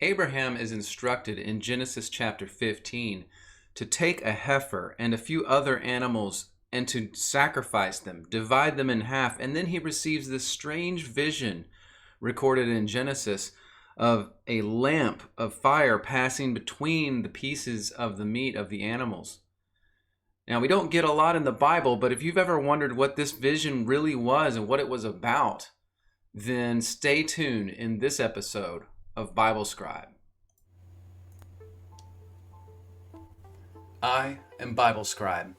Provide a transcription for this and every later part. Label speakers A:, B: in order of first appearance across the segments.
A: Abraham is instructed in Genesis chapter 15 to take a heifer and a few other animals and to sacrifice them, divide them in half, and then he receives this strange vision recorded in Genesis of a lamp of fire passing between the pieces of the meat of the animals. Now, we don't get a lot in the Bible, but if you've ever wondered what this vision really was and what it was about, then stay tuned in this episode of Bible Scribe. I am Bible Scribe,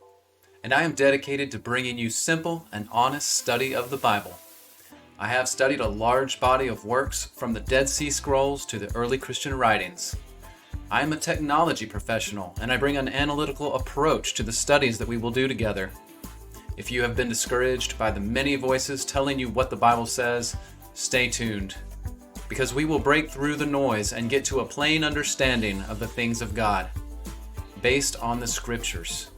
A: and I am dedicated to bringing you simple and honest study of the Bible. I have studied a large body of works from the Dead Sea Scrolls to the early Christian writings. I am a technology professional, and I bring an analytical approach to the studies that we will do together. If you have been discouraged by the many voices telling you what the Bible says, stay tuned, because we will break through the noise and get to a plain understanding of the things of God, based on the Scriptures.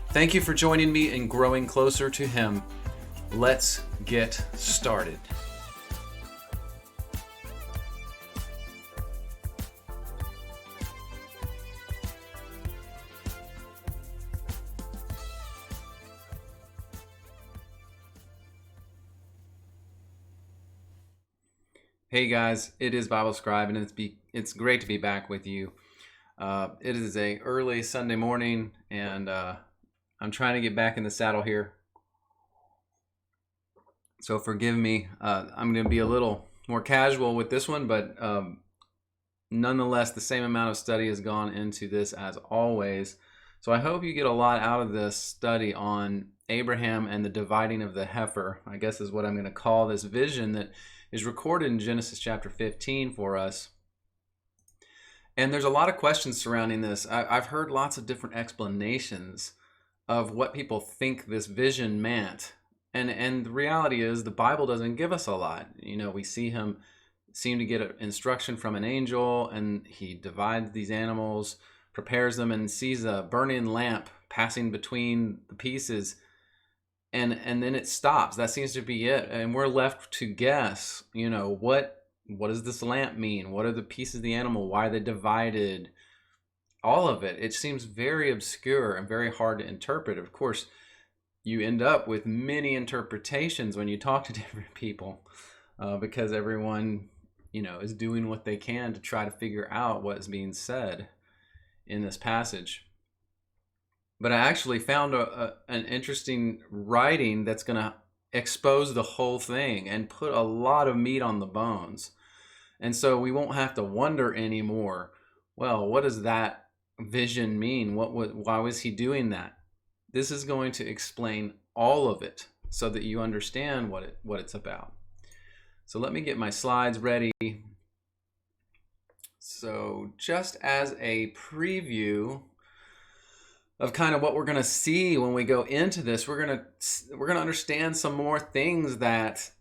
A: Thank you for joining me in growing closer to Him. Let's get started. Hey guys, it is Bible Scribe, and it's great to be back with you. It is a early Sunday morning, and I'm trying to get back in the saddle here. So forgive me. I'm going to be a little more casual with this one, but nonetheless, the same amount of study has gone into this as always. So I hope you get a lot out of this study on Abraham and the dividing of the heifer, I guess is what I'm going to call this vision that is recorded in Genesis chapter 15 for us. And there's a lot of questions surrounding this. I've heard lots of different explanations of what people think this vision meant. And the reality is the Bible doesn't give us a lot. You know, we see him seem to get instruction from an angel, and he divides these animals, prepares them, and sees a burning lamp passing between the pieces. And then it stops. That seems to be it. And we're left to guess, you know, what does this lamp mean? What are the pieces of the animal? Why are they divided? All of it. It seems very obscure and very hard to interpret. Of course, you end up with many interpretations when you talk to different people because everyone, you know, is doing what they can to try to figure out what is being said in this passage. But I actually found an interesting writing that's going to expose the whole thing and put a lot of meat on the bones. And so we won't have to wonder anymore, well, what does that vision mean? Why was he doing that? This is going to explain all of it so that you understand what it's about. So let me get my slides ready. So just as a preview of kind of what we're going to see when we go into this, we're going to understand some more things that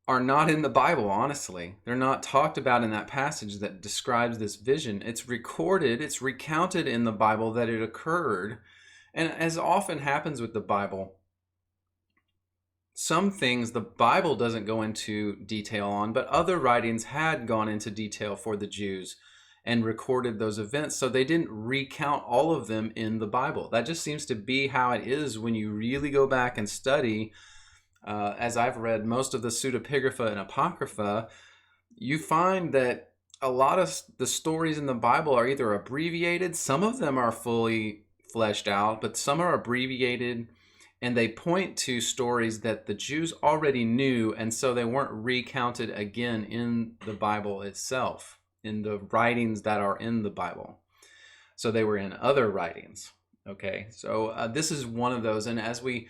A: are not in the Bible, honestly. They're not talked about in that passage that describes this vision. It's recorded, it's recounted in the Bible that it occurred. And as often happens with the Bible, some things the Bible doesn't go into detail on, but other writings had gone into detail for the Jews and recorded those events, so they didn't recount all of them in the Bible. That just seems to be how it is when you really go back and study. As I've read most of the pseudepigrapha and apocrypha, you find that a lot of the stories in the Bible are either abbreviated, some of them are fully fleshed out, but some are abbreviated, and they point to stories that the Jews already knew, and so they weren't recounted again in the Bible itself, in the writings that are in the Bible. So they were in other writings. Okay, so this is one of those, and as we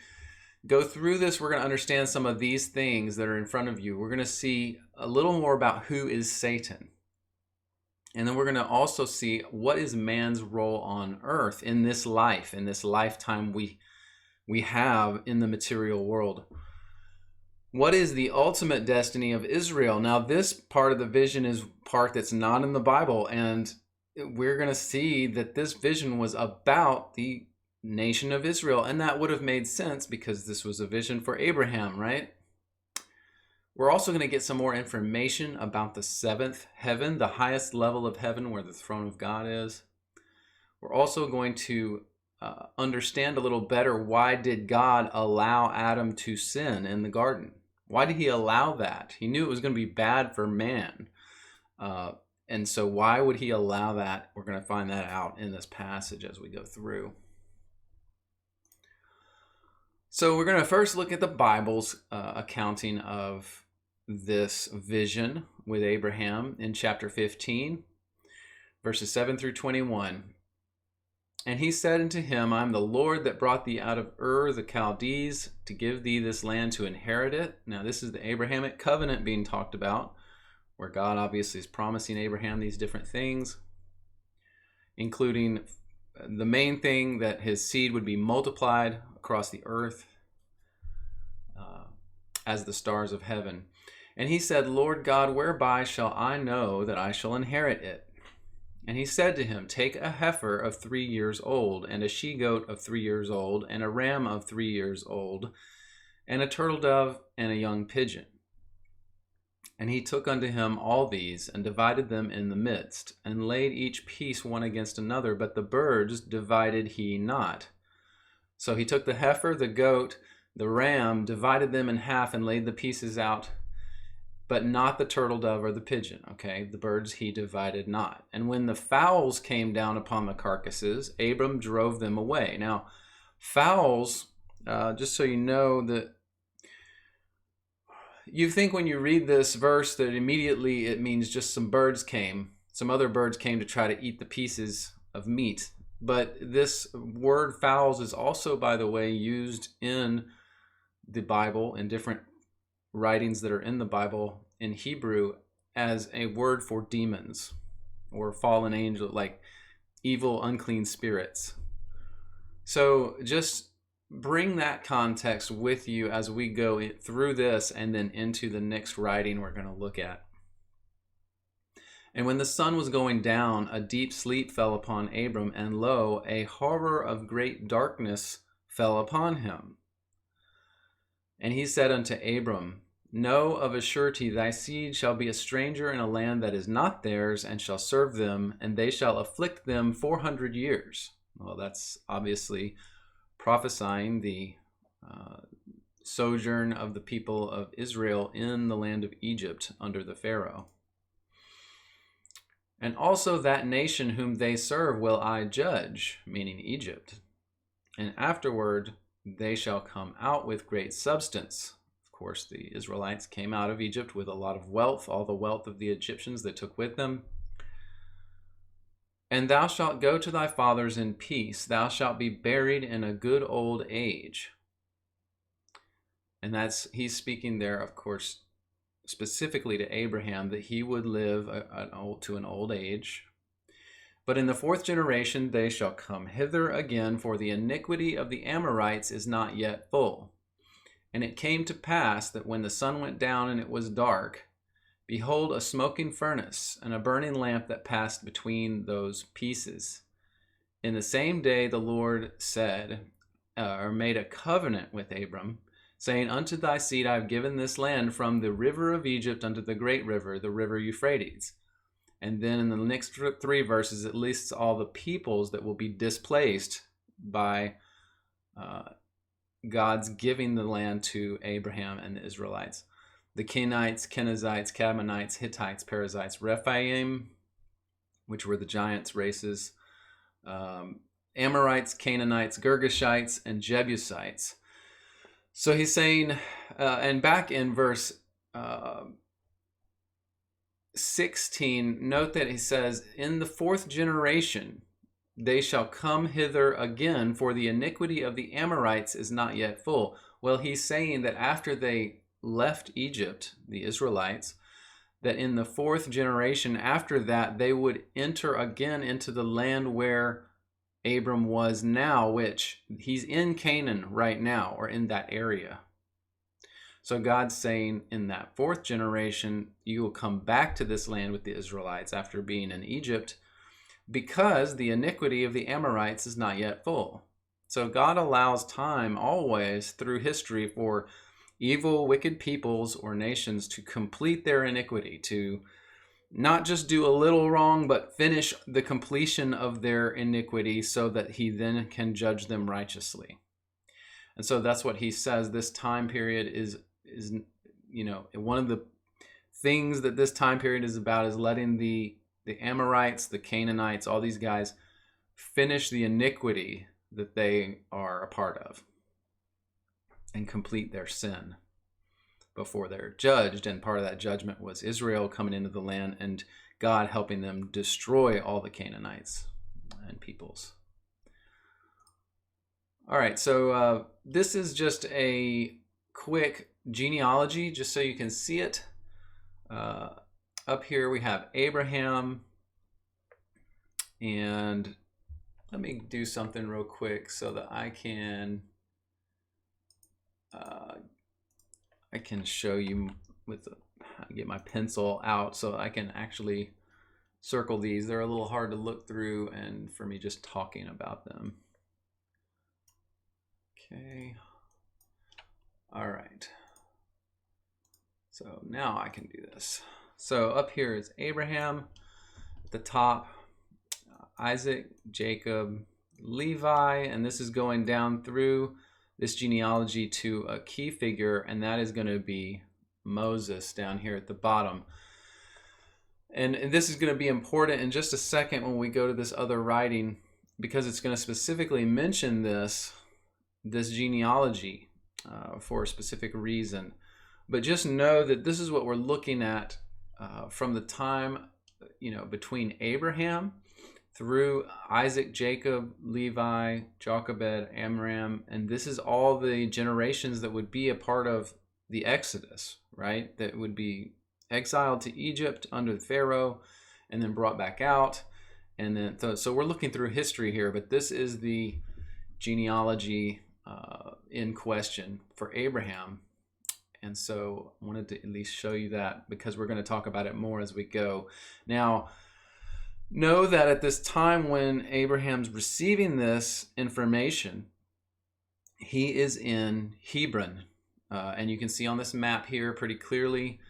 A: go through this, we're going to understand some of these things that are in front of you. We're going to see a little more about who is Satan. And then we're going to also see what is man's role on earth in this life, in this lifetime we have in the material world. What is the ultimate destiny of Israel? Now, this part of the vision is part that's not in the Bible, and we're going to see that this vision was about the nation of Israel, and that would have made sense because this was a vision for Abraham, right? We're also going to get some more information about the seventh heaven, the highest level of heaven where the throne of God is. We're also going to understand a little better, why did God allow Adam to sin in the garden? Why did he allow that? He knew it was going to be bad for man. And so why would he allow that? We're going to find that out in this passage as we go through. So we're going to first look at the Bible's accounting of this vision with Abraham in chapter 15, verses 7 through 21. And he said unto him, I am the Lord that brought thee out of Ur the Chaldees to give thee this land to inherit it. Now this is the Abrahamic covenant being talked about, where God obviously is promising Abraham these different things, including the main thing, that his seed would be multiplied across the earth as the stars of heaven. And he said, Lord God, whereby shall I know that I shall inherit it? And he said to him, take a heifer of 3 years old, and a she-goat of 3 years old, and a ram of 3 years old, and a turtle dove, and a young pigeon. And he took unto him all these, and divided them in the midst, and laid each piece one against another, but the birds divided he not. So he took the heifer, the goat, the ram, divided them in half, and laid the pieces out, but not the turtle dove or the pigeon. Okay, the birds he divided not. And when the fowls came down upon the carcasses, Abram drove them away. Now, fowls, just so you know, that you think when you read this verse that immediately it means just some other birds came to try to eat the pieces of meat. But this word fowls is also, by the way, used in the Bible, in different writings that are in the Bible in Hebrew, as a word for demons or fallen angel, like evil, unclean spirits. So just bring that context with you as we go through this and then into the next writing we're going to look at. And when the sun was going down, a deep sleep fell upon Abram, and lo, a horror of great darkness fell upon him. And he said unto Abram, know of a surety thy seed shall be a stranger in a land that is not theirs, and shall serve them, and they shall afflict them 400 years. Well, that's obviously prophesying the sojourn of the people of Israel in the land of Egypt under the Pharaoh. And also that nation whom they serve will I judge, meaning Egypt. And afterward they shall come out with great substance. Of course, the Israelites came out of Egypt with a lot of wealth, all the wealth of the Egyptians they took with them. And thou shalt go to thy fathers in peace. Thou shalt be buried in a good old age. And he's speaking there, of course, specifically to Abraham, that he would live to an old age. But in the fourth generation they shall come hither again, for the iniquity of the Amorites is not yet full. And it came to pass that when the sun went down and it was dark, behold, a smoking furnace and a burning lamp that passed between those pieces. In the same day the Lord said, or made a covenant with Abram, saying, unto thy seed I have given this land from the river of Egypt unto the great river, the river Euphrates. And then in the next 3 verses, it lists all the peoples that will be displaced by God's giving the land to Abraham and the Israelites. The Kenites, Kenizzites, Cadmonites, Hittites, Perizzites, Rephaim, which were the giants' races, Amorites, Canaanites, Girgashites, and Jebusites. So he's saying, and back in verse 16, note that he says, in the fourth generation they shall come hither again, for the iniquity of the Amorites is not yet full. Well, he's saying that after they left Egypt, the Israelites, that in the fourth generation after that, they would enter again into the land where Abram was now, which he's in Canaan right now, or in that area. So God's saying in that fourth generation, you will come back to this land with the Israelites after being in Egypt, because the iniquity of the Amorites is not yet full. So God allows time always through history for evil, wicked peoples or nations to complete their iniquity, to not just do a little wrong, but finish the completion of their iniquity so that he then can judge them righteously. And so that's what he says. This time period is one of the things that this time period is about is letting the Amorites, the Canaanites, all these guys finish the iniquity that they are a part of and complete their sin before they're judged. And part of that judgment was Israel coming into the land and God helping them destroy all the Canaanites and peoples. All right, so this is just a quick genealogy, just so you can see it. Up here we have Abraham, and let me do something real quick so that I can show you get my pencil out so I can actually circle these. They're a little hard to look through and for me just talking about them. Okay. All right. So now I can do this. So up here is Abraham at the top, Isaac, Jacob, Levi, and this is going down through this genealogy to a key figure, and that is going to be Moses down here at the bottom. And this is going to be important in just a second when we go to this other writing, because it's going to specifically mention this genealogy for a specific reason. But just know that this is what we're looking at from the time, between Abraham through Isaac, Jacob, Levi, Jochebed, Amram, and this is all the generations that would be a part of the Exodus, right? That would be exiled to Egypt under Pharaoh and then brought back out. And then, so we're looking through history here, but this is the genealogy in question for Abraham. And so I wanted to at least show you that because we're going to talk about it more as we go. Now, know that at this time when Abraham's receiving this information, he is in Hebron. And you can see on this map here pretty clearly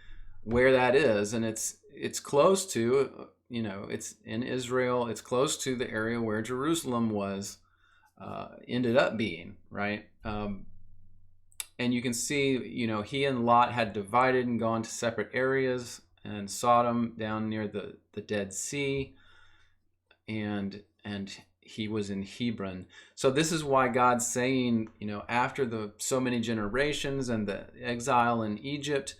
A: where that is. And it's close to, it's in Israel. It's close to the area where Jerusalem was, ended up being, right? And you can see, he and Lot had divided and gone to separate areas, and Sodom down near the Dead Sea, and he was in Hebron. So this is why God's saying, after so many generations and the exile in Egypt,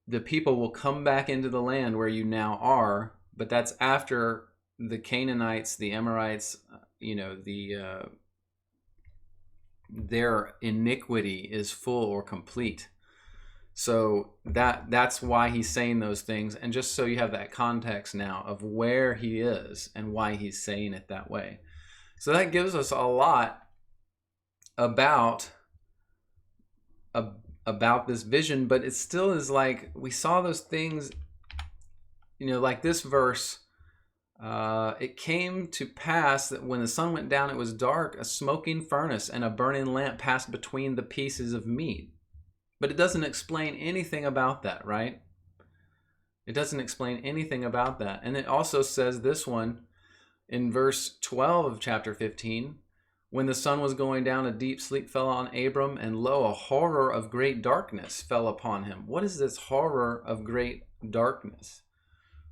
A: the people will come back into the land where you now are, but that's after the Canaanites, the Amorites, their iniquity is full or complete. So that's why he's saying those things. And just so you have that context now of where he is and why he's saying it that way. So that gives us a lot about this vision, but it still is like we saw those things, like this verse. It came to pass that when the sun went down, it was dark, a smoking furnace and a burning lamp passed between the pieces of meat. But it doesn't explain anything about that, right? It doesn't explain anything about that. And it also says this one in verse 12 of chapter 15, when the sun was going down, a deep sleep fell on Abram, and lo, a horror of great darkness fell upon him. What is this horror of great darkness?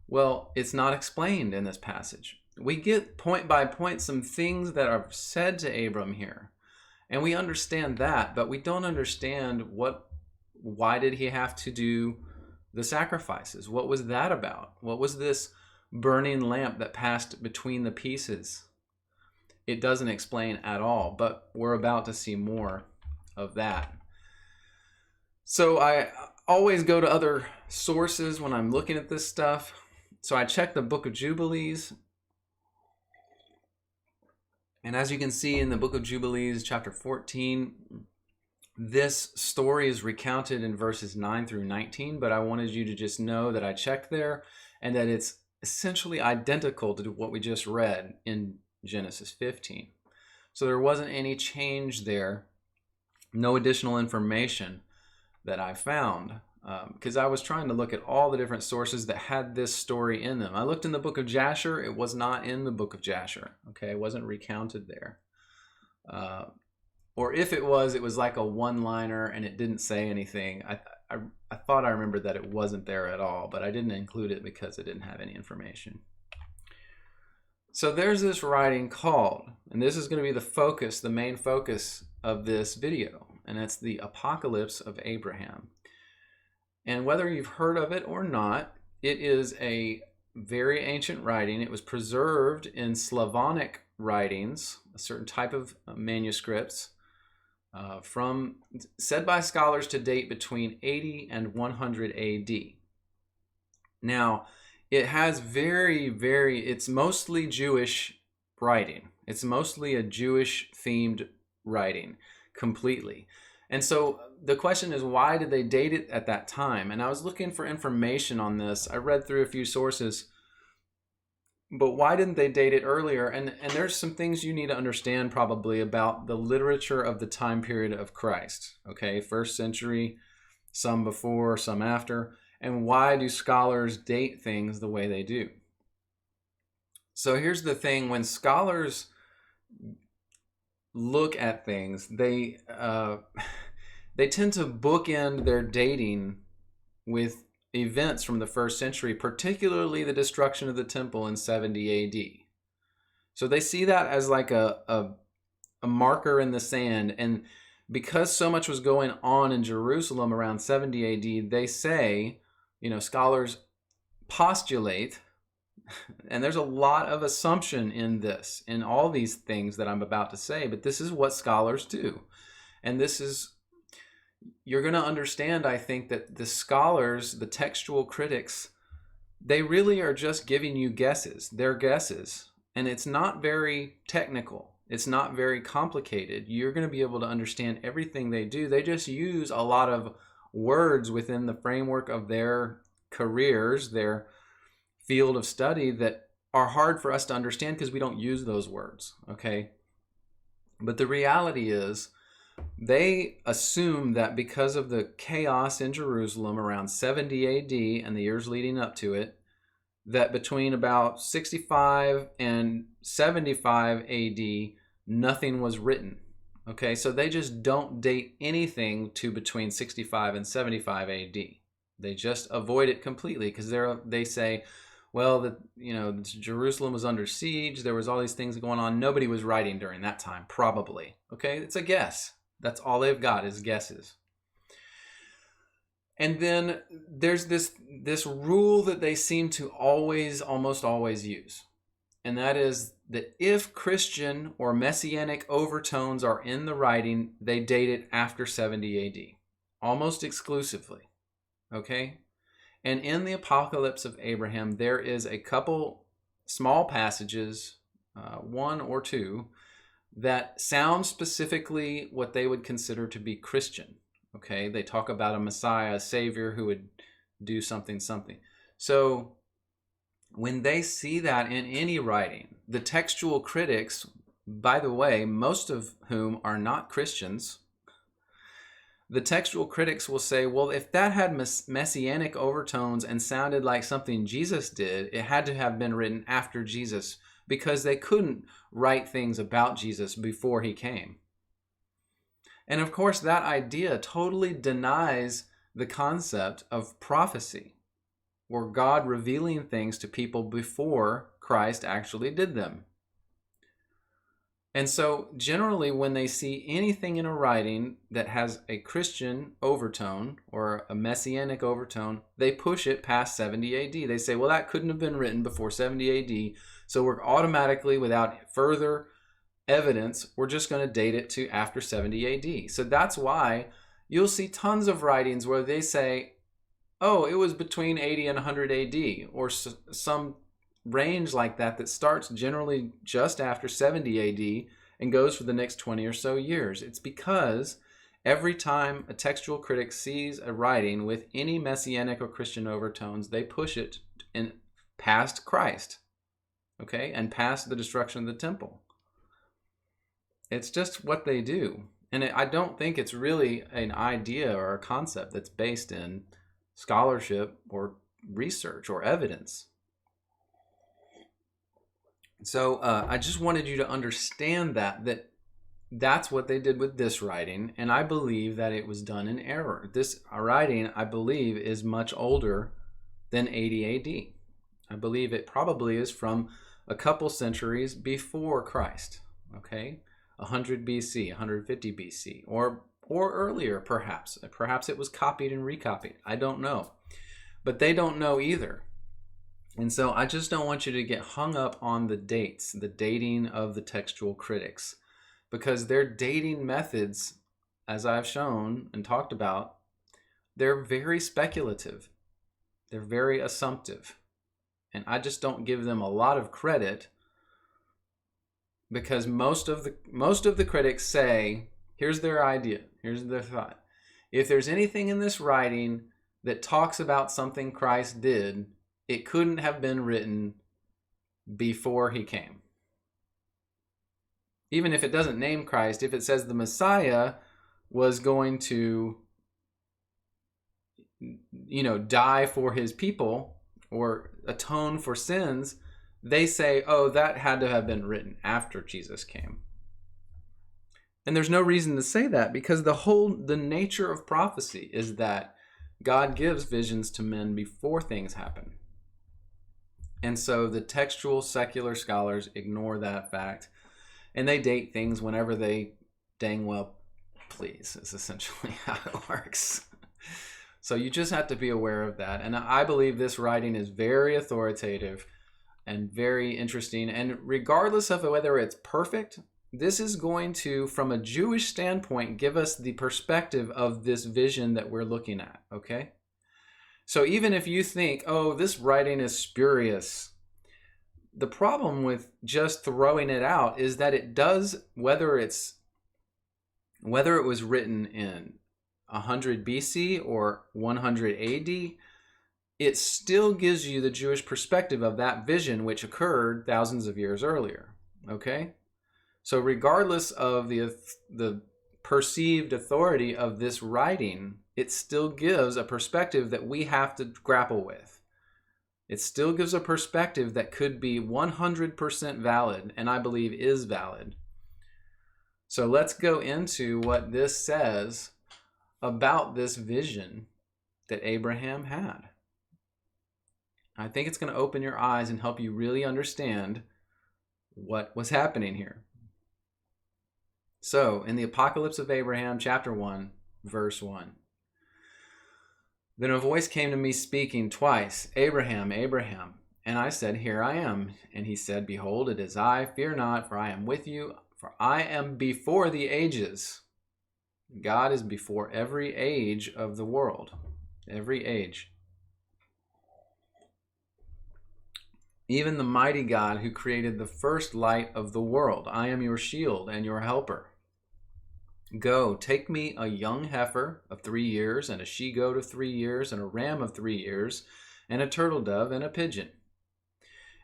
A: Well, it's not explained in this passage. We get point by point some things that are said to Abram here. And we understand that, but we don't understand why did he have to do the sacrifices? What was that about? What was this burning lamp that passed between the pieces? It doesn't explain at all, but we're about to see more of that. So I always go to other sources when I'm looking at this stuff. So I checked the book of Jubilees. And as you can see in the book of Jubilees, chapter 14, this story is recounted in verses 9 through 19, but I wanted you to just know that I checked there and that it's essentially identical to what we just read in Genesis 15. So there wasn't any change there. no additional information that I found, because I was trying to look at all the different sources that had this story in them. I looked in the book of Jasher. It was not in the book of Jasher. Okay, it wasn't recounted there. Or if it was like a one-liner and it didn't say anything. I thought I remembered that it wasn't there at all, but I didn't include it because it didn't have any information. So there's this writing called, and this is going to be the focus, the main focus of this video, and it's the Apocalypse of Abraham. And whether you've heard of it or not, it is a very ancient writing. It was preserved in Slavonic writings, a certain type of manuscripts, said by scholars to date between 80 and 100 AD. Now, it has it's mostly Jewish writing. It's mostly a Jewish themed writing completely. And so the question is, why did they date it at that time? And I was looking for information on this. I read through a few sources, but why didn't they date it earlier? And there's some things you need to understand probably about the literature of the time period of Christ. Okay, 1st century, some before, some after. And why do scholars date things the way they do? So here's the thing: when scholars look at things, they tend to bookend their dating with events from the 1st century, particularly the destruction of the temple in 70 AD. So they see that as like a marker in the sand. And because so much was going on in Jerusalem around 70 AD, they say, scholars postulate, and there's a lot of assumption in this, in all these things that I'm about to say, but this is what scholars do. And you're going to understand, I think, that the scholars, the textual critics, they really are just giving you guesses. They're guesses. And it's not very technical. It's not very complicated. You're going to be able to understand everything they do. They just use a lot of words within the framework of their careers, their field of study, that are hard for us to understand because we don't use those words, okay? But the reality is, they assume that because of the chaos in Jerusalem around 70 AD and the years leading up to it, that between about 65 and 75 AD, nothing was written. Okay, so they just don't date anything to between 65 and 75 AD. They just avoid it completely because they say, well, Jerusalem was under siege. There was all these things going on. Nobody was writing during that time, probably. Okay, it's a guess. That's all they've got is guesses. And then there's this rule that they seem to almost always use. And that is that if Christian or messianic overtones are in the writing, they date it after 70 AD, almost exclusively. Okay? And in the Apocalypse of Abraham, there is a couple small passages, one or two, that sound specifically what they would consider to be Christian. Okay, they talk about a Messiah, a Savior who would do something. So when they see that in any writing, the textual critics, by the way, most of whom are not Christians, the textual critics will say, well, if that had messianic overtones and sounded like something Jesus did, it had to have been written after Jesus, because they couldn't write things about Jesus before he came. And of course, that idea totally denies the concept of prophecy, or God revealing things to people before Christ actually did them. And so generally, when they see anything in a writing that has a Christian overtone or a messianic overtone, they push it past 70 AD. They say, well, that couldn't have been written before 70 AD, so we're automatically, without further evidence, we're just going to date it to after 70 AD. So that's why you'll see tons of writings where they say, oh, it was between 80 and 100 AD, or some range like that starts generally just after 70 AD and goes for the next 20 or so years. It's because every time a textual critic sees a writing with any messianic or Christian overtones, they push it past Christ, okay, and past the destruction of the temple. It's just what they do. And I don't think it's really an idea or a concept that's based in scholarship or research or evidence. So I just wanted you to understand that's what they did with this writing, and I believe that it was done in error. This writing, I believe, is much older than 80 AD. I believe it probably is from a couple centuries before Christ, okay? 100 BC, 150 BC, or earlier, perhaps. Perhaps it was copied and recopied. I don't know. But they don't know either. And so I just don't want you to get hung up on the dates, the dating of the textual critics, because their dating methods, as I've shown and talked about, they're very speculative. They're very assumptive. And I just don't give them a lot of credit, because most of the critics say, here's their idea, here's their thought. If there's anything in this writing that talks about something Christ did, it couldn't have been written before he came. Even if it doesn't name Christ, if it says the Messiah was going to, die for his people or atone for sins, they say, oh, that had to have been written after Jesus came. And there's no reason to say that, because the nature of prophecy is that God gives visions to men before things happen. And so the textual secular scholars ignore that fact, and they date things whenever they dang well please, is essentially how it works. So you just have to be aware of that. And I believe this writing is very authoritative and very interesting. And regardless of whether it's perfect, this is going to, from a Jewish standpoint, give us the perspective of this vision that we're looking at, okay? So even if you think, oh, this writing is spurious, the problem with just throwing it out is that it does, whether it was written in 100 BC or 100 AD, it still gives you the Jewish perspective of that vision which occurred thousands of years earlier, okay? So regardless of the perceived authority of this writing, it still gives a perspective that we have to grapple with. It still gives a perspective that could be 100% valid, and I believe is valid. So let's go into what this says about this vision that Abraham had. I think it's going to open your eyes and help you really understand what was happening here. So, in the Apocalypse of Abraham, chapter 1, verse 1. Then a voice came to me speaking twice, Abraham, Abraham. And I said, Here I am. And he said, Behold, it is I. Fear not, for I am with you, for I am before the ages. God is before every age of the world. Every age. Even the mighty God who created the first light of the world. I am your shield and your helper. Go, take me a young heifer of 3 years, and a she-goat of 3 years, and a ram of 3 years, and a turtle dove, and a pigeon.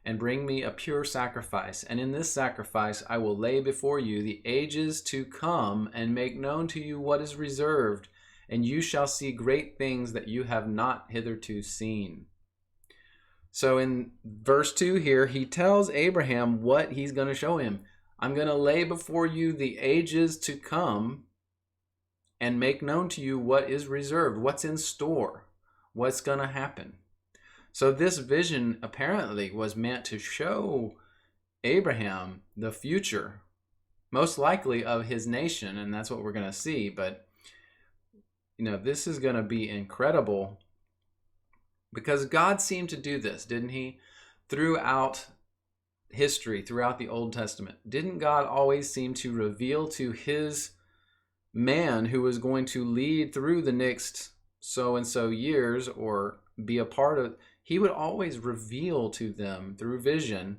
A: And bring me a pure sacrifice. And in this sacrifice I will lay before you the ages to come, and make known to you what is reserved. And you shall see great things that you have not hitherto seen. So in verse 2 here, he tells Abraham what he's going to show him. I'm going to lay before you the ages to come and make known to you what is reserved, what's in store, what's going to happen. So this vision apparently was meant to show Abraham the future, most likely of his nation, and that's what we're going to see. But, this is going to be incredible, because God seemed to do this, didn't he? Throughout history, throughout the Old Testament. Didn't God always seem to reveal to his man who was going to lead through the next so-and-so years or be a part of, he would always reveal to them through vision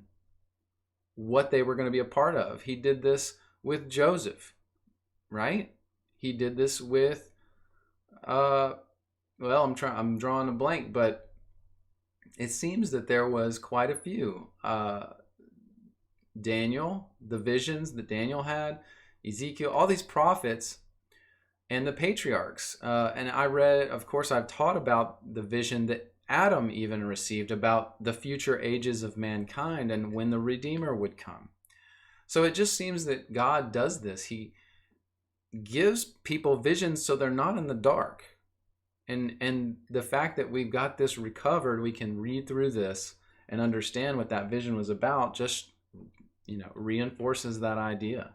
A: what they were going to be a part of. He did this with Joseph, right? He did this with, I'm drawing a blank, but it seems that there was quite a few. Daniel, the visions that Daniel had, Ezekiel, all these prophets, and the patriarchs. And I read, of course, I've taught about the vision that Adam even received about the future ages of mankind and when the Redeemer would come. So it just seems that God does this. He gives people visions so they're not in the dark. And the fact that we've got this recovered, we can read through this and understand what that vision was about, just, reinforces that idea.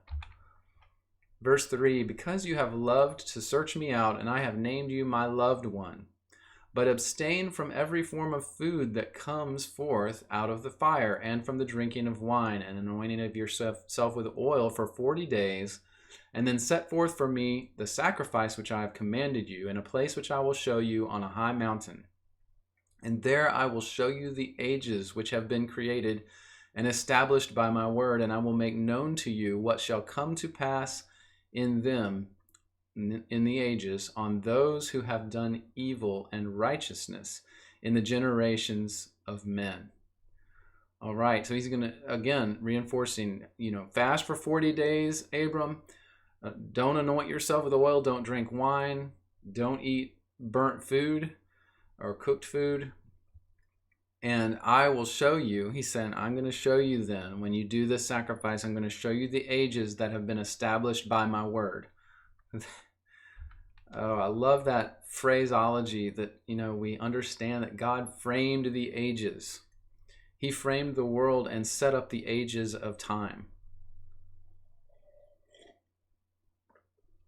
A: Verse 3, because you have loved to search me out, and I have named you my loved one. But abstain from every form of food that comes forth out of the fire, and from the drinking of wine, and anointing of yourself with oil for 40 days, and then set forth for me the sacrifice which I have commanded you, in a place which I will show you on a high mountain. And there I will show you the ages which have been created and established by my word, and I will make known to you what shall come to pass in them, in the ages, on those who have done evil and righteousness in the generations of men. All right, so he's going to, again, reinforcing, fast for 40 days, Abram. Don't anoint yourself with oil. Don't drink wine. Don't eat burnt food or cooked food. And I will show you, he said, I'm going to show you then, when you do this sacrifice, I'm going to show you the ages that have been established by my word. Oh, I love that phraseology that, we understand that God framed the ages. He framed the world and set up the ages of time.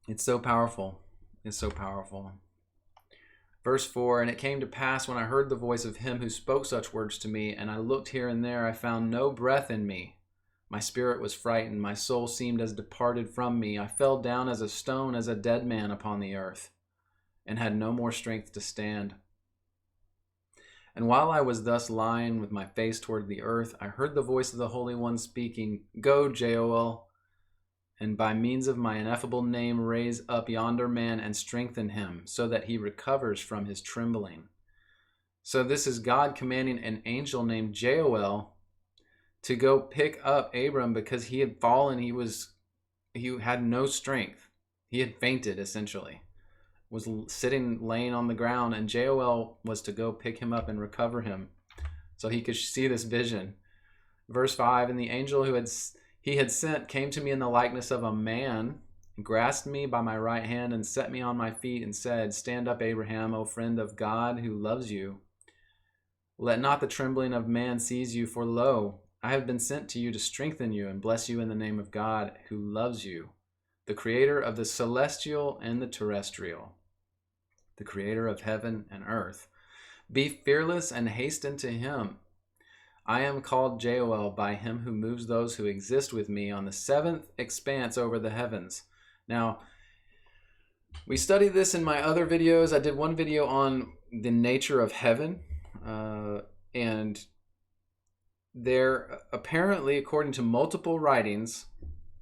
A: It's so powerful. It's so powerful. Verse 4, and it came to pass when I heard the voice of him who spoke such words to me, and I looked here and there, I found no breath in me. My spirit was frightened. My soul seemed as departed from me. I fell down as a stone, as a dead man upon the earth, and had no more strength to stand. And while I was thus lying with my face toward the earth, I heard the voice of the Holy One speaking, Go, Joel, and by means of my ineffable name raise up yonder man and strengthen him, so that he recovers from his trembling. So this is God commanding an angel named Joel to go pick up Abram because he had fallen. He had no strength. He had fainted, essentially. Was laying on the ground, and Joel was to go pick him up and recover him so he could see this vision. Verse 5, and the angel he had sent came to me in the likeness of a man, and grasped me by my right hand and set me on my feet and said, Stand up, Abraham, O friend of God who loves you. Let not the trembling of man seize you, for lo, I have been sent to you to strengthen you and bless you in the name of God who loves you, the creator of the celestial and the terrestrial, the creator of heaven and earth. Be fearless and hasten to him. I am called Joel by him who moves those who exist with me on the seventh expanse over the heavens. Now, we studied this in my other videos. I did one video on the nature of heaven, and there apparently, according to multiple writings,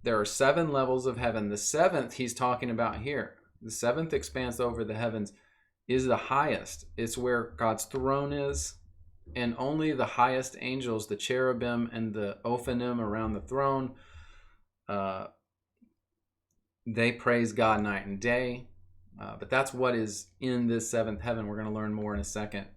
A: there are 7 levels of heaven. The 7th he's talking about here, the 7th expanse over the heavens, is the highest. It's where God's throne is, and only the highest angels, the cherubim and the ophanim around the throne, they praise God night and day. But that's what is in this 7th heaven. We're going to learn more in a second.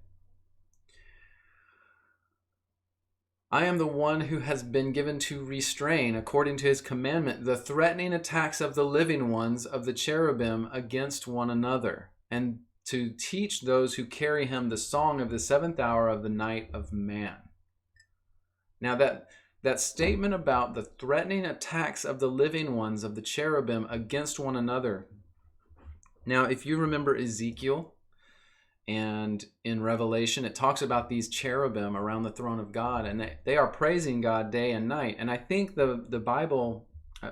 A: I am the one who has been given to restrain, according to his commandment, the threatening attacks of the living ones of the cherubim against one another, and to teach those who carry him the song of the 7th hour of the night of man. Now that statement about the threatening attacks of the living ones of the cherubim against one another. Now, if you remember Ezekiel, and in Revelation, it talks about these cherubim around the throne of God, and they are praising God day and night. And I think the Bible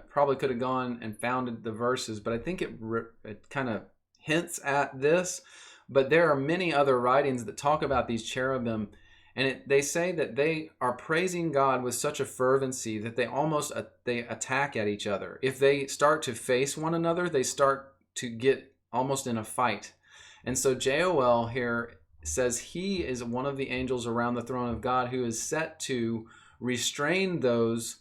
A: probably could have gone and found the verses, but I think it kind of hints at this. But there are many other writings that talk about these cherubim, and they say that they are praising God with such a fervency that they attack at each other. If they start to face one another, they start to get almost in a fight. And so Joel here says he is one of the angels around the throne of God who is set to restrain those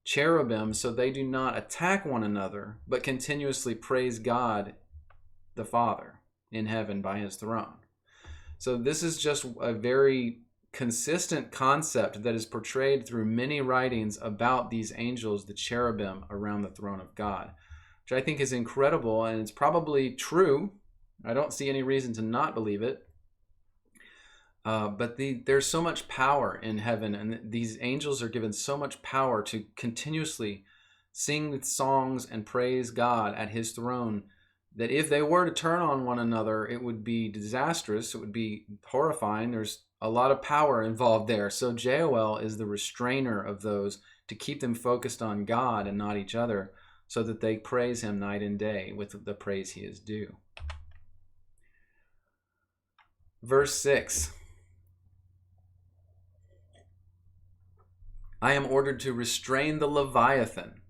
A: cherubim so they do not attack one another, but continuously praise God the Father in heaven by his throne. So this is just a very consistent concept that is portrayed through many writings about these angels, the cherubim around the throne of God, which I think is incredible, and it's probably true. I don't see any reason to not believe it. But there's so much power in heaven, and these angels are given so much power to continuously sing songs and praise God at his throne, that if they were to turn on one another, it would be disastrous. It would be horrifying. There's a lot of power involved there. So Joel is the restrainer of those to keep them focused on God and not each other, so that they praise him night and day with the praise he is due. Verse 6. I am ordered to restrain the Leviathan,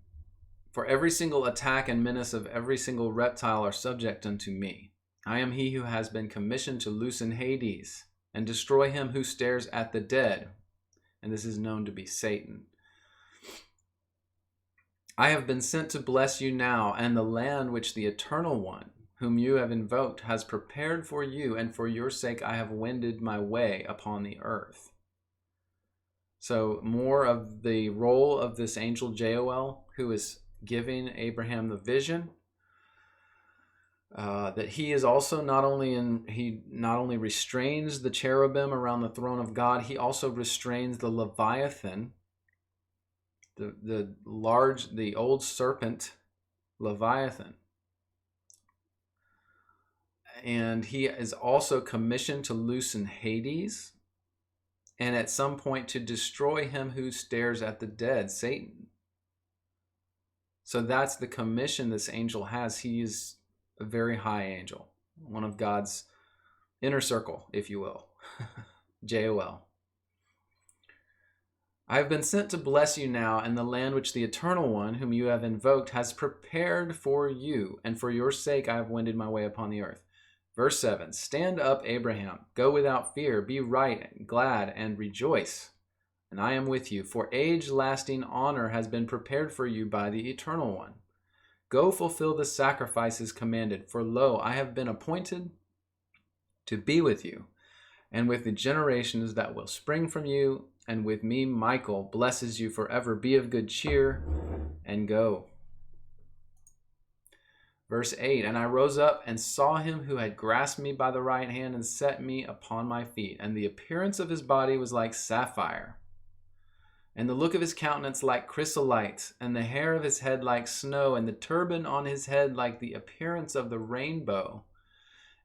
A: for every single attack and menace of every single reptile are subject unto me. I am he who has been commissioned to loosen Hades and destroy him who stares at the dead. And this is known to be Satan. I have been sent to bless you now, and the land which the Eternal One, whom you have invoked, has prepared for you, and for your sake I have wended my way upon the earth. So more of the role of this angel Joel, who is giving Abraham the vision, that he is also he not only restrains the cherubim around the throne of God, he also restrains the Leviathan, the old serpent Leviathan. And he is also commissioned to loosen Hades, and at some point to destroy him who stares at the dead, Satan. So that's the commission this angel has. He is a very high angel, one of God's inner circle, if you will. Joel. I have been sent to bless you now, and the land which the Eternal One, whom you have invoked, has prepared for you, and for your sake I have wended my way upon the earth. Verse 7, stand up, Abraham, go without fear, be right and glad and rejoice, and I am with you, for age-lasting honor has been prepared for you by the Eternal One. Go fulfill the sacrifices commanded, for lo, I have been appointed to be with you, and with the generations that will spring from you, and with me Michael blesses you forever. Be of good cheer, and go. Verse 8, and I rose up and saw him who had grasped me by the right hand and set me upon my feet. And the appearance of his body was like sapphire, and the look of his countenance like chrysolite, and the hair of his head like snow, and the turban on his head like the appearance of the rainbow,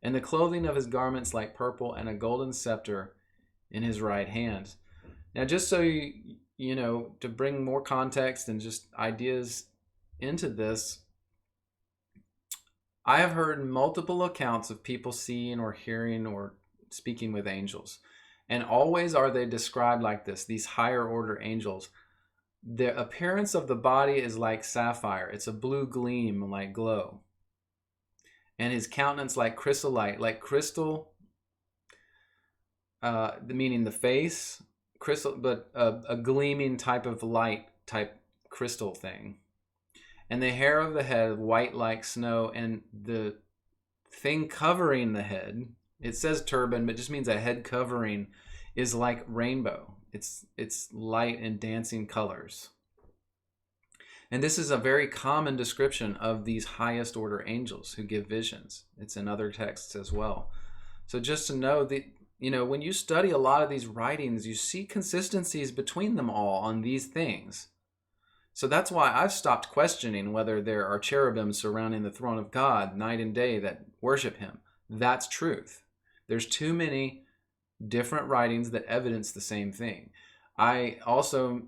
A: and the clothing of his garments like purple, and a golden scepter in his right hand. Now, just so you know, to bring more context and just ideas into this, I have heard multiple accounts of people seeing or hearing or speaking with angels. And always are they described like this, these higher order angels. The appearance of the body is like sapphire. It's a blue gleam, like glow. And his countenance like chrysolite, like crystal, meaning the face, crystal, but a gleaming type of light type crystal thing. And the hair of the head white like snow, and the thing covering the head, it says turban, but it just means a head covering, is like rainbow. It's light and dancing colors. And this is a very common description of these highest order angels who give visions. It's in other texts as well. So just to know that, you know, when you study a lot of these writings, you see consistencies between them all on these things. So that's why I've stopped questioning whether there are cherubim surrounding the throne of God night and day that worship him. That's truth. There's too many different writings that evidence the same thing. I also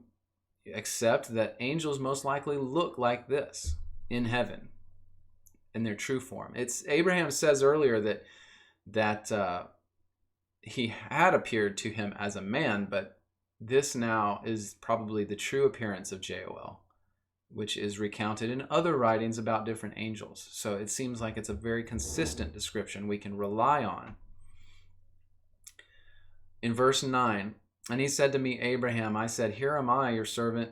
A: accept that angels most likely look like this in heaven in their true form. It's Abraham says earlier that he had appeared to him as a man, but this now is probably the true appearance of Joel, which is recounted in other writings about different angels. So it seems like it's a very consistent description we can rely on. In verse 9, and he said to me, Abraham, I said, here am I, your servant.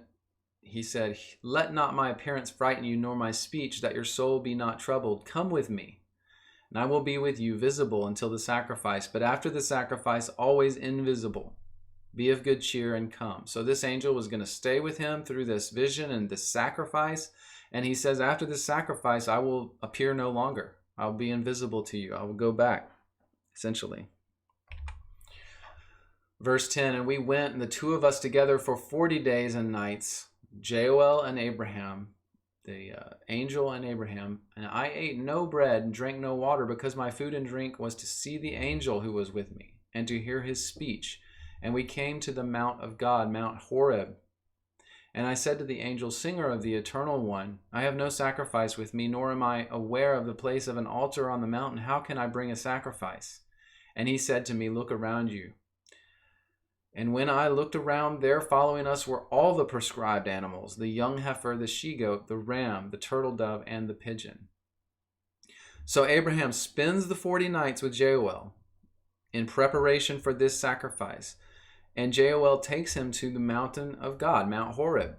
A: He said, let not my appearance frighten you, nor my speech, that your soul be not troubled. Come with me, And I will be with you visible until the sacrifice, but after the sacrifice, always invisible. Be of good cheer and come. So this angel was going to stay with him through this vision and this sacrifice. And he says, after this sacrifice, I will appear no longer. I'll be invisible to you. I will go back, essentially. Verse 10, and we went, and the two of us together for 40 days and nights, Joel and Abraham, the angel and Abraham, and I ate no bread and drank no water, because my food and drink was to see the angel who was with me, and to hear his speech. And we came to the mount of God, Mount Horeb. And I said to the angel, singer of the Eternal One, I have no sacrifice with me, nor am I aware of the place of an altar on the mountain. How can I bring a sacrifice? And he said to me, look around you. And when I looked around, there following us were all the prescribed animals, the young heifer, the she-goat, the ram, the turtle dove, and the pigeon. So Abraham spends the 40 nights with Joel in preparation for this sacrifice. And Joel takes him to the mountain of God, Mount Horeb.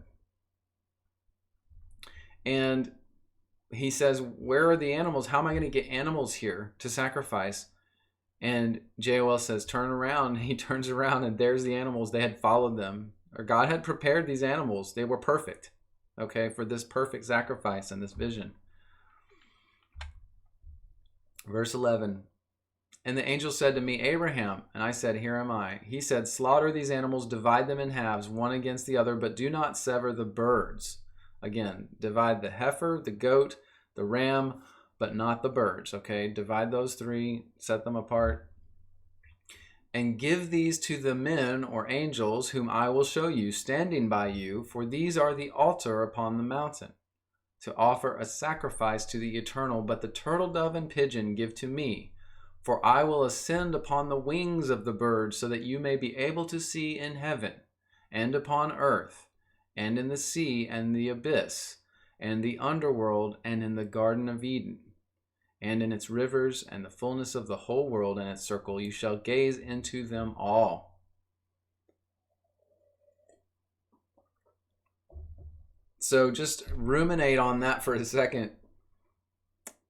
A: And he says, where are the animals? How am I going to get animals here to sacrifice? And Joel says, turn around. He turns around, and there's the animals. They had followed them. Or God had prepared these animals. They were perfect, okay, for this perfect sacrifice and this vision. Verse 11, and the angel said to me, Abraham, and I said, here am I. He said, slaughter these animals, divide them in halves, one against the other, but do not sever the birds. Again, divide the heifer, the goat, the ram, but not the birds, okay? Divide those three, set them apart. And give these to the men or angels whom I will show you, standing by you, for these are the altar upon the mountain, to offer a sacrifice to the Eternal. But the turtle dove and pigeon give to me, for I will ascend upon the wings of the birds, so that you may be able to see in heaven, and upon earth, and in the sea, and the abyss, and the underworld, and in the Garden of Eden, and in its rivers, and the fullness of the whole world in its circle. You shall gaze into them all. So just ruminate on that for a second.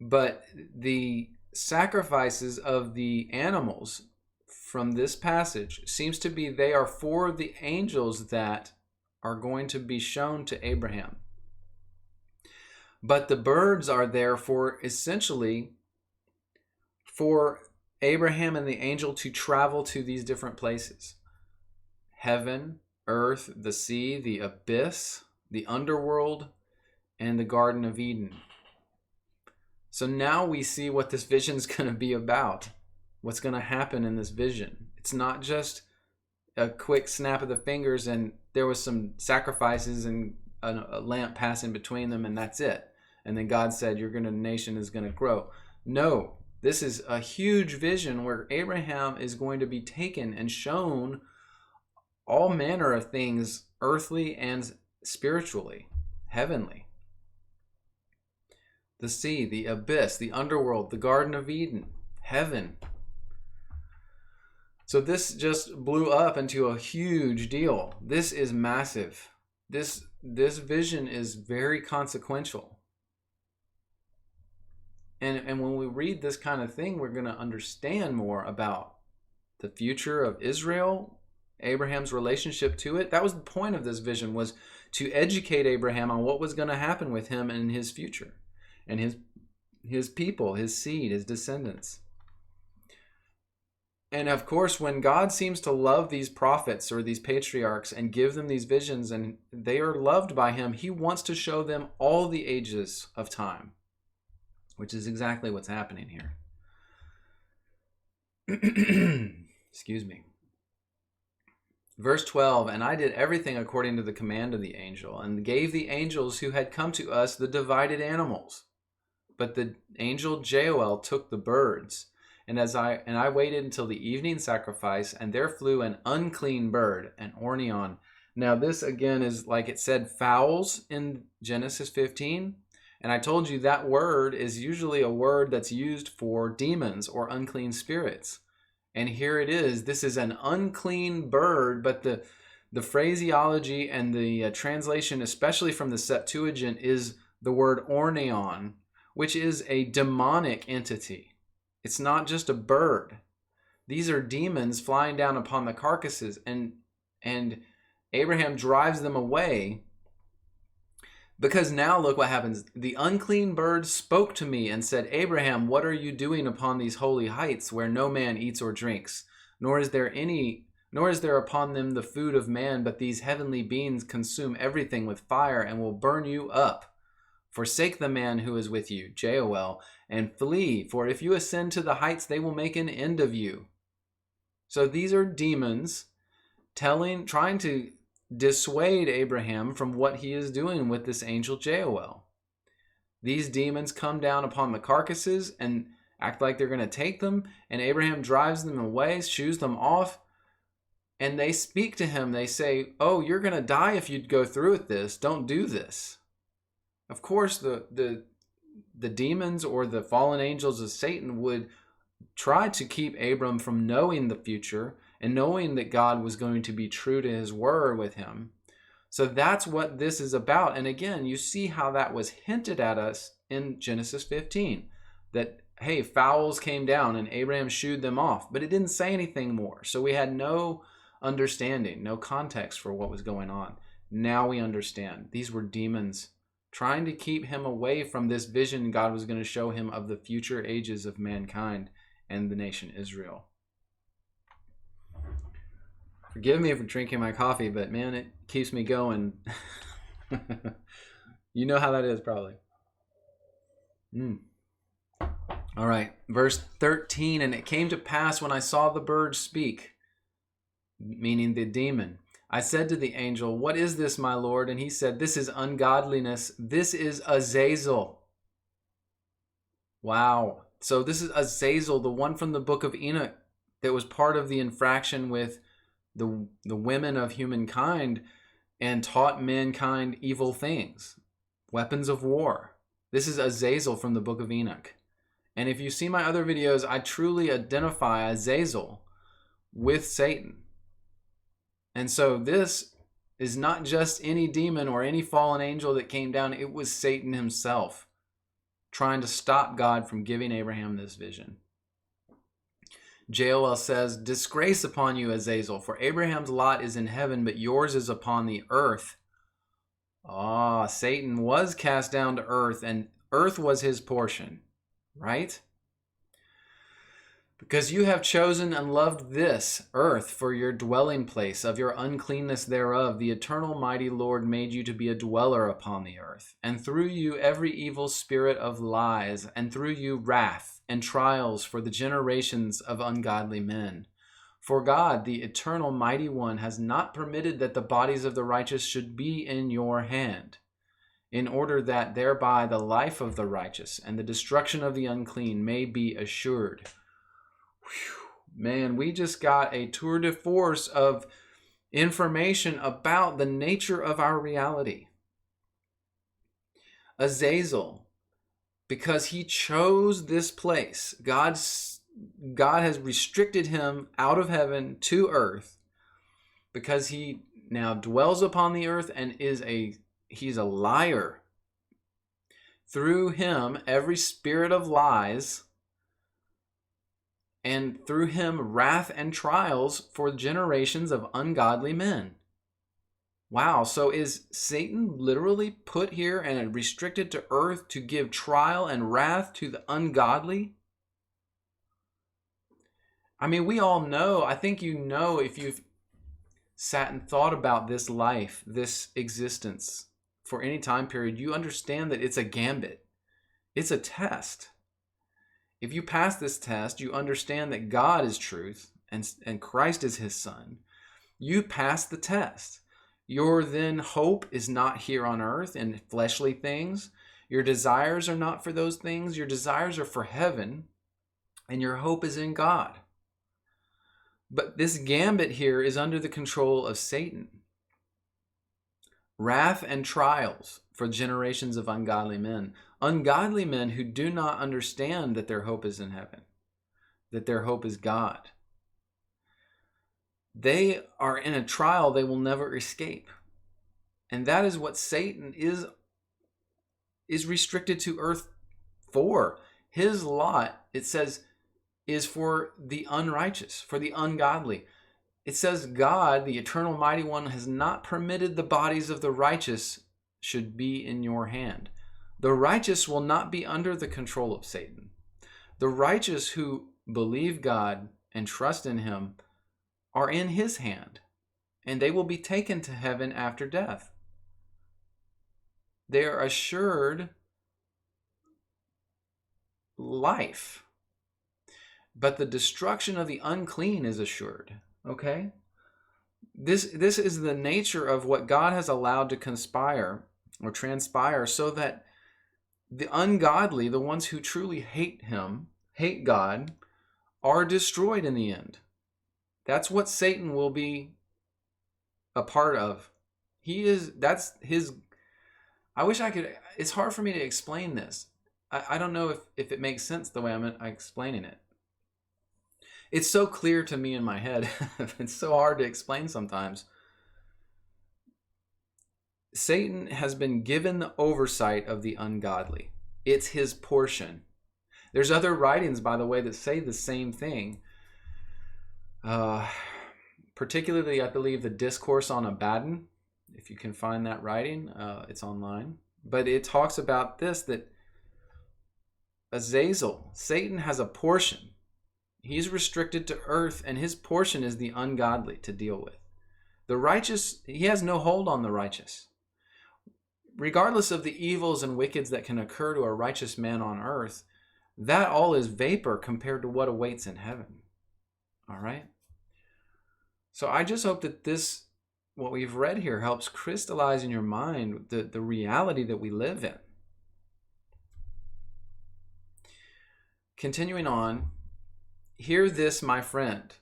A: But the sacrifices of the animals from this passage seems to be they are for the angels that are going to be shown to Abraham. But the birds are there for essentially for Abraham and the angel to travel to these different places. Heaven, earth, the sea, the abyss, the underworld, and the Garden of Eden. So now we see what this vision is going to be about. What's going to happen in this vision. It's not just a quick snap of the fingers and there was some sacrifices and a lamp passing between them and that's it. And then God said, the nation is going to grow. No, this is a huge vision where Abraham is going to be taken and shown all manner of things, earthly and spiritually, heavenly. The sea, the abyss, the underworld, the Garden of Eden, heaven. So this just blew up into a huge deal. This is massive. This vision is very consequential. And when we read this kind of thing, we're going to understand more about the future of Israel, Abraham's relationship to it. That was the point of this vision, was to educate Abraham on what was going to happen with him and his future, and his people, his seed, his descendants. And of course, when God seems to love these prophets or these patriarchs and give them these visions, and they are loved by him, he wants to show them all the ages of time, which is exactly what's happening here. Excuse me. Verse 12, and I did everything according to the command of the angel, and gave the angels who had come to us the divided animals. But the angel Joel took the birds, and I waited until the evening sacrifice, and there flew an unclean bird, an ornion. Now this again is, like it said, fowls in Genesis 15. And I told you that word is usually a word that's used for demons or unclean spirits. And here it is. This is an unclean bird, but the phraseology and the translation, especially from the Septuagint, is the word ornion, which is a demonic entity. It's not just a bird. These are demons flying down upon the carcasses, and Abraham drives them away. Because now look what happens. The unclean bird spoke to me and said, Abraham, what are you doing upon these holy heights where no man eats or drinks? Nor is there upon them the food of man, but these heavenly beings consume everything with fire and will burn you up. Forsake the man who is with you, Joel, and flee, for if you ascend to the heights, they will make an end of you. So these are demons trying to dissuade Abraham from what he is doing with this angel Joel. These demons come down upon the carcasses and act like they're going to take them, and Abraham drives them away, shoos them off, and they speak to him. They say, oh, you're going to die if you go through with this. Don't do this. Of course, the demons or the fallen angels of Satan would try to keep Abram from knowing the future and knowing that God was going to be true to his word with him. So that's what this is about. And again, you see how that was hinted at us in Genesis 15. That, hey, fowls came down and Abraham shooed them off. But it didn't say anything more. So we had no understanding, no context for what was going on. Now we understand. These were demons trying to keep him away from this vision God was going to show him of the future ages of mankind and the nation Israel. Forgive me for drinking my coffee, but man, it keeps me going. You know how that is, probably. All right, verse 13, and it came to pass when I saw the bird speak, meaning the demon, I said to the angel, what is this, my Lord? And he said, this is ungodliness. This is Azazel. Wow. So this is Azazel, the one from the book of Enoch that was part of the infraction with the women of humankind and taught mankind evil things, weapons of war. This is Azazel from the book of Enoch. And if you see my other videos, I truly identify Azazel with Satan. And so this is not just any demon or any fallen angel that came down. It was Satan himself trying to stop God from giving Abraham this vision. Joel says, disgrace upon you, Azazel, for Abraham's lot is in heaven, but yours is upon the earth. Satan was cast down to earth, and earth was his portion, right? Because you have chosen and loved this earth for your dwelling place, of your uncleanness thereof, the eternal mighty Lord made you to be a dweller upon the earth. And through you every evil spirit of lies, and through you wrath and trials for the generations of ungodly men. For God, the eternal mighty one, has not permitted that the bodies of the righteous should be in your hand, in order that thereby the life of the righteous and the destruction of the unclean may be assured. Man, we just got a tour de force of information about the nature of our reality. Azazel, because he chose this place, God has restricted him out of heaven to earth because he now dwells upon the earth and he's a liar. Through him, every spirit of lies, and through him wrath and trials for generations of ungodly men. Wow, so is Satan literally put here and restricted to earth to give trial and wrath to the ungodly? I mean, we all know, I think you know, if you've sat and thought about this life, this existence for any time period, you understand that it's a gambit. It's a test. If you pass this test, you understand that God is truth and Christ is his son. You pass the test. Your then hope is not here on earth in fleshly things. Your desires are not for those things. Your desires are for heaven, and your hope is in God. But this gambit here is under the control of Satan. Wrath and trials for generations of ungodly men. Ungodly men who do not understand that their hope is in heaven, that their hope is God. They are in a trial they will never escape. And that is what Satan is restricted to earth for. His lot, it says, is for the unrighteous, for the ungodly. It says God, the eternal mighty one, has not permitted the bodies of the righteous should be in your hand. The righteous will not be under the control of Satan. The righteous who believe God and trust in him are in his hand, and they will be taken to heaven after death. They are assured life, but the destruction of the unclean is assured. Okay? This is the nature of what God has allowed to conspire or transpire, so that the ungodly, the ones who truly hate him, hate God, are destroyed in the end. That's what Satan will be a part of. That's his. I wish I could. It's hard for me to explain this. I don't know if it makes sense the way I'm explaining it. It's so clear to me in my head. It's so hard to explain sometimes. Satan has been given the oversight of the ungodly. It's his portion. There's other writings, by the way, that say the same thing. Particularly, I believe, the Discourse on Abaddon. If you can find that writing, it's online. But it talks about this, that Azazel, Satan has a portion. He's restricted to earth, and his portion is the ungodly to deal with. The righteous, he has no hold on the righteous. Regardless of the evils and wickeds that can occur to a righteous man on earth, that all is vapor compared to what awaits in heaven. All right? So I just hope that this, what we've read here, helps crystallize in your mind the reality that we live in. Continuing on, hear this, my friend,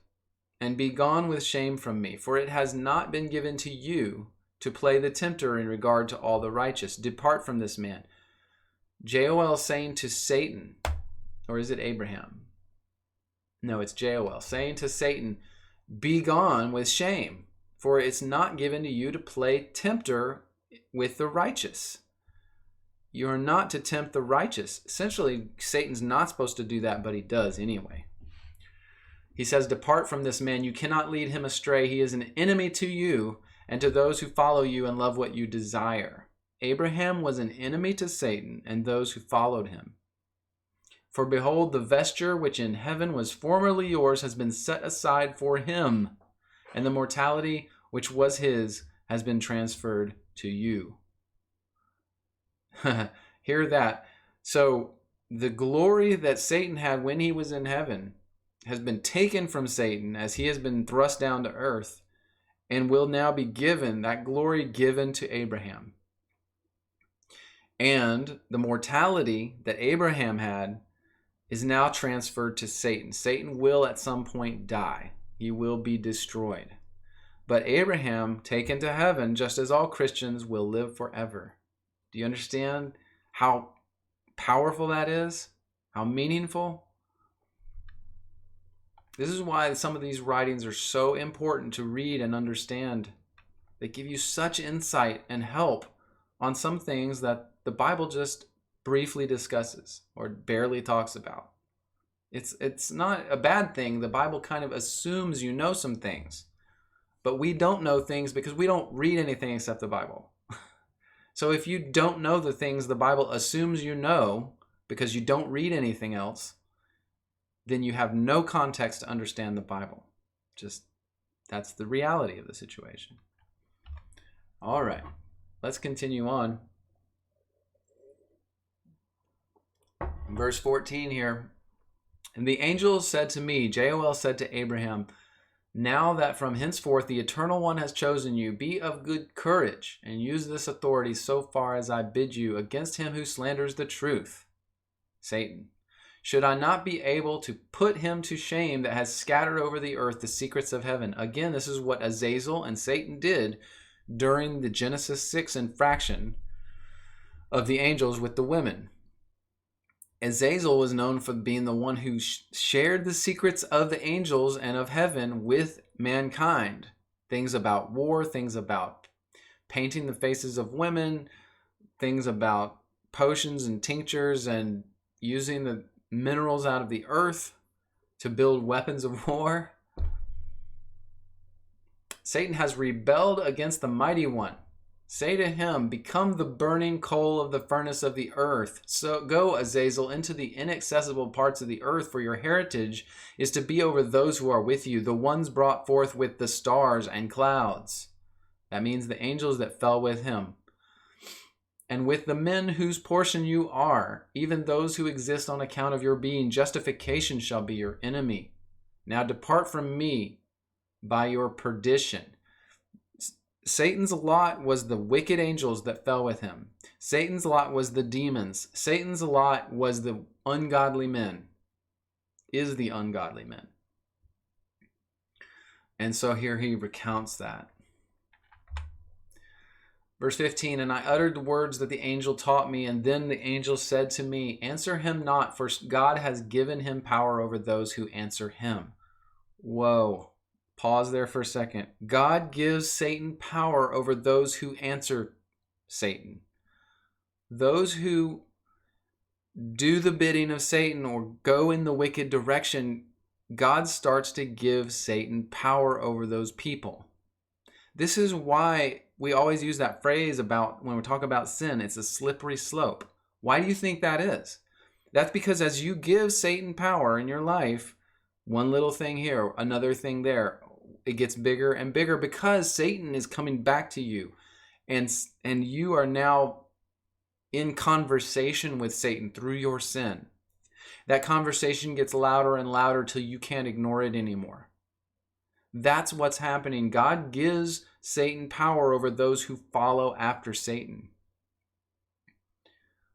A: and be gone with shame from me, for it has not been given to you to play the tempter in regard to all the righteous. Depart from this man. Joel saying to Satan, or is it Abraham? No, it's Joel saying to Satan, be gone with shame, for it's not given to you to play tempter with the righteous. You're not to tempt the righteous. Essentially, Satan's not supposed to do that, but he does anyway. He says, depart from this man. You cannot lead him astray. He is an enemy to you and to those who follow you and love what you desire. Abraham was an enemy to Satan and those who followed him. For behold, the vesture which in heaven was formerly yours has been set aside for him, and the mortality which was his has been transferred to you. Hear that. So the glory that Satan had when he was in heaven has been taken from Satan as he has been thrust down to earth, and will now be given, that glory given to Abraham. And the mortality that Abraham had is now transferred to Satan. Satan will at some point die. He will be destroyed. But Abraham, taken to heaven, just as all Christians, will live forever. Do you understand how powerful that is? How meaningful? This is why some of these writings are so important to read and understand. They give you such insight and help on some things that the Bible just briefly discusses or barely talks about. It's not a bad thing. The Bible kind of assumes you know some things, but we don't know things because we don't read anything except the Bible. So if you don't know the things the Bible assumes you know because you don't read anything else, then you have no context to understand the Bible. Just, that's the reality of the situation. All right, let's continue on. In verse 14 here, and the angel said to me, Joel said to Abraham, now that from henceforth the Eternal One has chosen you, be of good courage and use this authority so far as I bid you against him who slanders the truth, Satan. Should I not be able to put him to shame that has scattered over the earth the secrets of heaven? Again, this is what Azazel and Satan did during the Genesis 6 infraction of the angels with the women. Azazel was known for being the one who shared the secrets of the angels and of heaven with mankind. Things about war, things about painting the faces of women, things about potions and tinctures and using the minerals out of the earth. to build weapons of war. Satan has rebelled against the mighty one. Say to him, become the burning coal of the furnace of the earth. So go, Azazel, into the inaccessible parts of the earth, for your heritage is to be over those who are with you, the ones brought forth with the stars and clouds. That means the angels that fell with him. And with the men whose portion you are, even those who exist on account of your being, justification shall be your enemy. Now depart from me by your perdition. Satan's lot was the wicked angels that fell with him. Satan's lot was the demons. Satan's lot was the ungodly men, is the ungodly men. And so here he recounts that. Verse 15, and I uttered the words that the angel taught me, and then the angel said to me, answer him not, for God has given him power over those who answer him. Whoa. Pause there for a second. God gives Satan power over those who answer Satan. Those who do the bidding of Satan or go in the wicked direction, God starts to give Satan power over those people. This is why we always use that phrase about when we talk about sin, it's a slippery slope. Why do you think that is? That's because as you give Satan power in your life, one little thing here, another thing there, it gets bigger and bigger because Satan is coming back to you. And you are now in conversation with Satan through your sin. That conversation gets louder and louder till you can't ignore it anymore. That's what's happening. God gives Satan power over those who follow after Satan.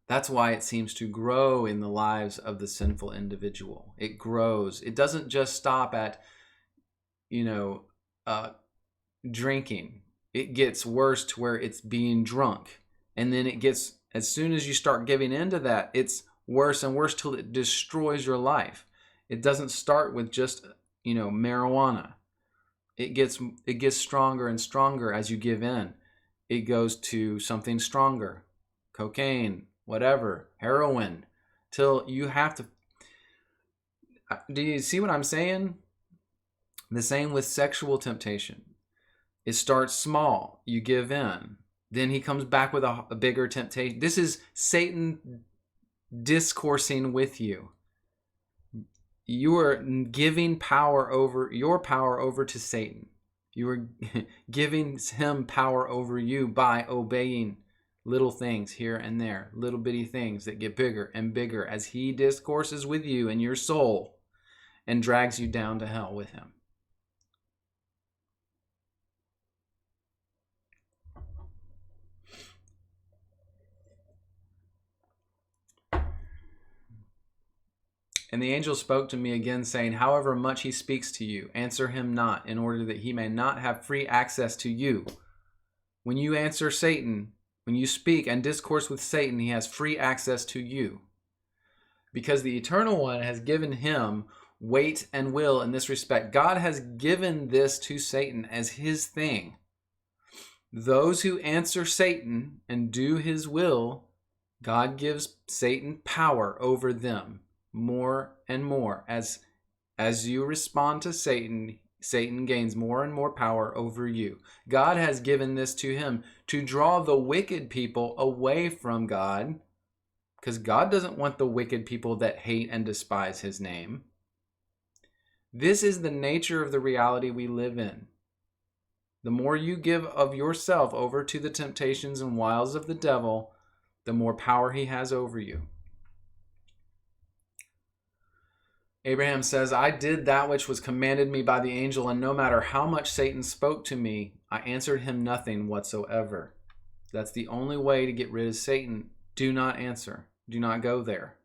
A: That's why it seems to grow in the lives of the sinful individual. It grows. It doesn't just stop at, drinking. It gets worse to where it's being drunk. And then it gets, as soon as you start giving into that, it's worse and worse till it destroys your life. It doesn't start with just, marijuana. It gets stronger and stronger as you give in. It goes to something stronger, cocaine, whatever, heroin, till you have to. Do you see what I'm saying? The same with sexual temptation. It starts small, you give in. Then he comes back with a bigger temptation. This is Satan discoursing with you. You are giving your power over to Satan. You are giving him power over you by obeying little things here and there, little bitty things that get bigger and bigger as he discourses with you in your soul and drags you down to hell with him. And the angel spoke to me again, saying, however much he speaks to you, answer him not, in order that he may not have free access to you. When you answer Satan, when you speak and discourse with Satan, he has free access to you. Because the Eternal One has given him weight and will in this respect. God has given this to Satan as his thing. Those who answer Satan and do his will, God gives Satan power over them. More and more. As you respond to Satan, Satan gains more and more power over you. God has given this to him to draw the wicked people away from God, because God doesn't want the wicked people that hate and despise his name. This is the nature of the reality we live in. The more you give of yourself over to the temptations and wiles of the devil, the more power he has over you. Abraham says, I did that which was commanded me by the angel, and no matter how much Satan spoke to me, I answered him nothing whatsoever. That's the only way to get rid of Satan. Do not answer. Do not go there.